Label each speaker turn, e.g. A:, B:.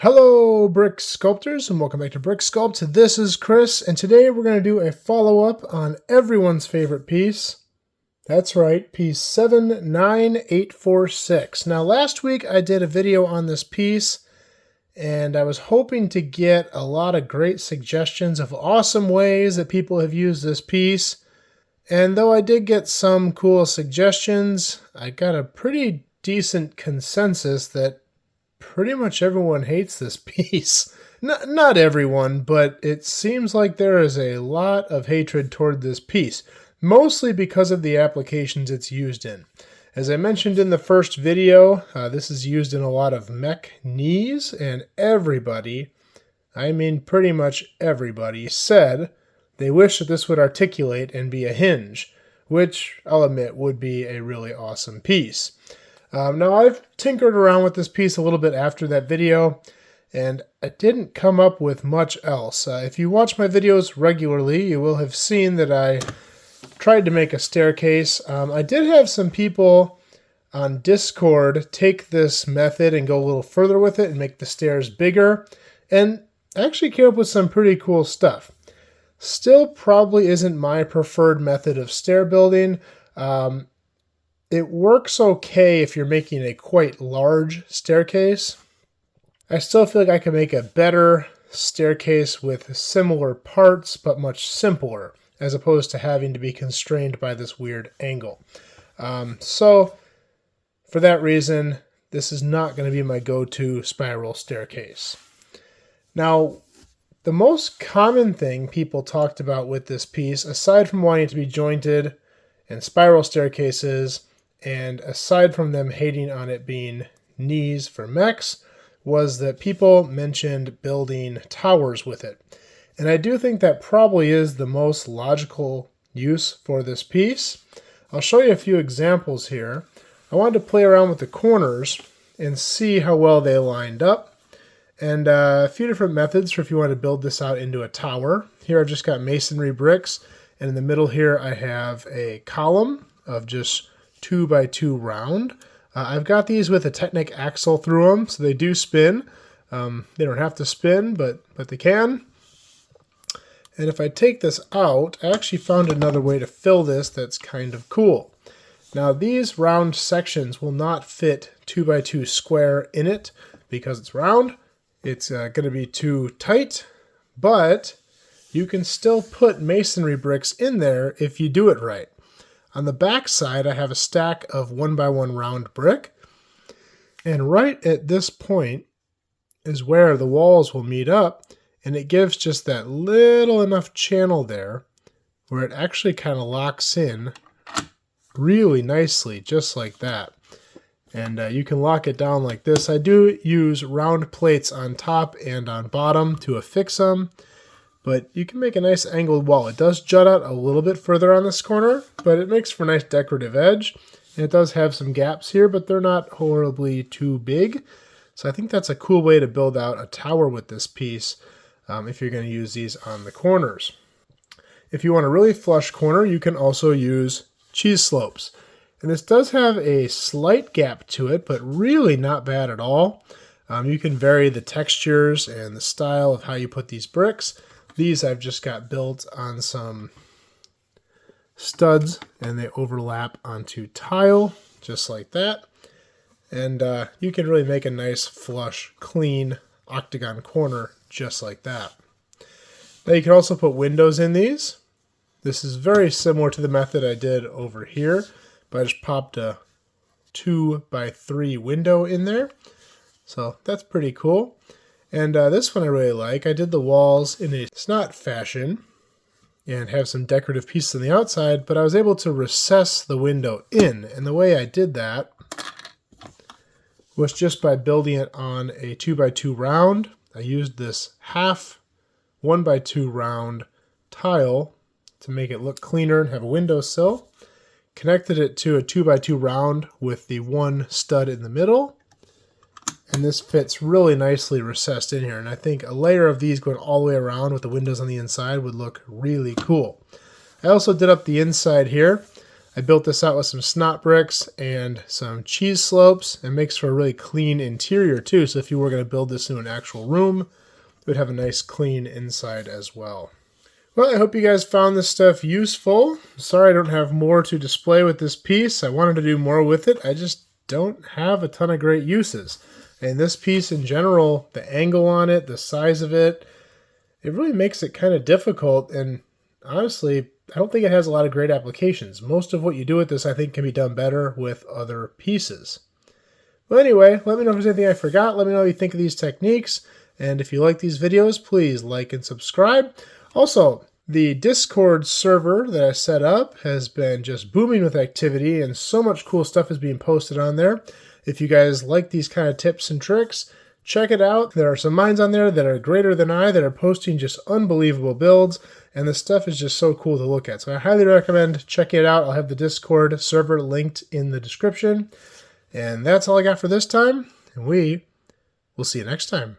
A: Hello, Brick Sculptors, and welcome back to Brick Sculpt. This is Chris, and today we're going to do a follow-up on everyone's favorite piece. That's right, piece 79846. Now, last week I did a video on this piece, and I was hoping to get a lot of great suggestions of awesome ways that people have used this piece. And though I did get some cool suggestions, I got a pretty decent consensus that pretty much everyone hates this piece. Not everyone, but it seems like there is a lot of hatred toward this piece, mostly because of the applications it's used in. As I mentioned in the first video, this is used in a lot of mech knees, and everybody, I mean pretty much everybody, said they wish that this would articulate and be a hinge, which I'll admit would be a really awesome piece. Now, I've tinkered around with this piece a little bit after that video, and I didn't come up with much else. If you watch my videos regularly, you will have seen that I tried to make a staircase. I did have some people on Discord take this method and go a little further with it and make the stairs bigger, and actually came up with some pretty cool stuff. Still probably isn't my preferred method of stair building. It works okay if you're making a quite large staircase. I still feel like I can make a better staircase with similar parts, but much simpler, as opposed to having to be constrained by this weird angle. So, for that reason, this is not going to be my go-to spiral staircase. Now, the most common thing people talked about with this piece, aside from wanting it to be jointed and spiral staircases, and aside from them hating on it being knees for mechs, was that people mentioned building towers with it. And I do think that probably is the most logical use for this piece. I'll show you a few examples here. I wanted to play around with the corners and see how well they lined up. And a few different methods for if you want to build this out into a tower. Here I've just got masonry bricks, and in the middle here I have a column of just 2x2 round. I've got these with a Technic axle through them, so they do spin. They don't have to spin, but they can. And if I take this out, I actually found another way to fill this that's kind of cool. Now these round sections will not fit 2x2 square in it because it's round. It's going to be too tight, but you can still put masonry bricks in there if you do it right. On the back side, I have a stack of 1x1 round brick, and right at this point is where the walls will meet up, and it gives just that little enough channel there where it actually kind of locks in really nicely, just like that. And you can lock it down like this. I do use round plates on top and on bottom to affix them, but you can make a nice angled wall. It does jut out a little bit further on this corner, but it makes for a nice decorative edge. And it does have some gaps here, but they're not horribly too big. So I think that's a cool way to build out a tower with this piece if you're going to use these on the corners. If you want a really flush corner, you can also use cheese slopes. And this does have a slight gap to it, but really not bad at all. You can vary the textures and the style of how you put these bricks. These I've just got built on some studs, and they overlap onto tile, just like that. And you can really make a nice, flush, clean octagon corner, just like that. Now you can also put windows in these. This is very similar to the method I did over here, but I just popped a 2x3 window in there. So that's pretty cool. And this one I really like. I did the walls in a snot fashion and have some decorative pieces on the outside, but I was able to recess the window in. And the way I did that was just by building it on a 2x2 round. I used this half 1x2 round tile to make it look cleaner and have a windowsill. Connected it to a 2x2 round with the one stud in the middle. And this fits really nicely recessed in here. And I think a layer of these going all the way around with the windows on the inside would look really cool. I also did up the inside here. I built this out with some snot bricks and some cheese slopes. It makes for a really clean interior too, so if you were going to build this into an actual room, it would have a nice clean inside as well. Well, I hope you guys found this stuff useful. Sorry I don't have more to display with this piece. I wanted to do more with it. I just don't have a ton of great uses. And this piece in general, the angle on it, the size of it, it really makes it kind of difficult. And honestly, I don't think it has a lot of great applications. Most of what you do with this, I think, can be done better with other pieces. Well, anyway, let me know if there's anything I forgot. Let me know what you think of these techniques. And if you like these videos, please like and subscribe. Also, the Discord server that I set up has been just booming with activity, and so much cool stuff is being posted on there. If you guys like these kind of tips and tricks, check it out. There are some minds on there that are greater than I that are posting just unbelievable builds, and the stuff is just so cool to look at. So I highly recommend checking it out. I'll have the Discord server linked in the description. And that's all I got for this time, and we will see you next time.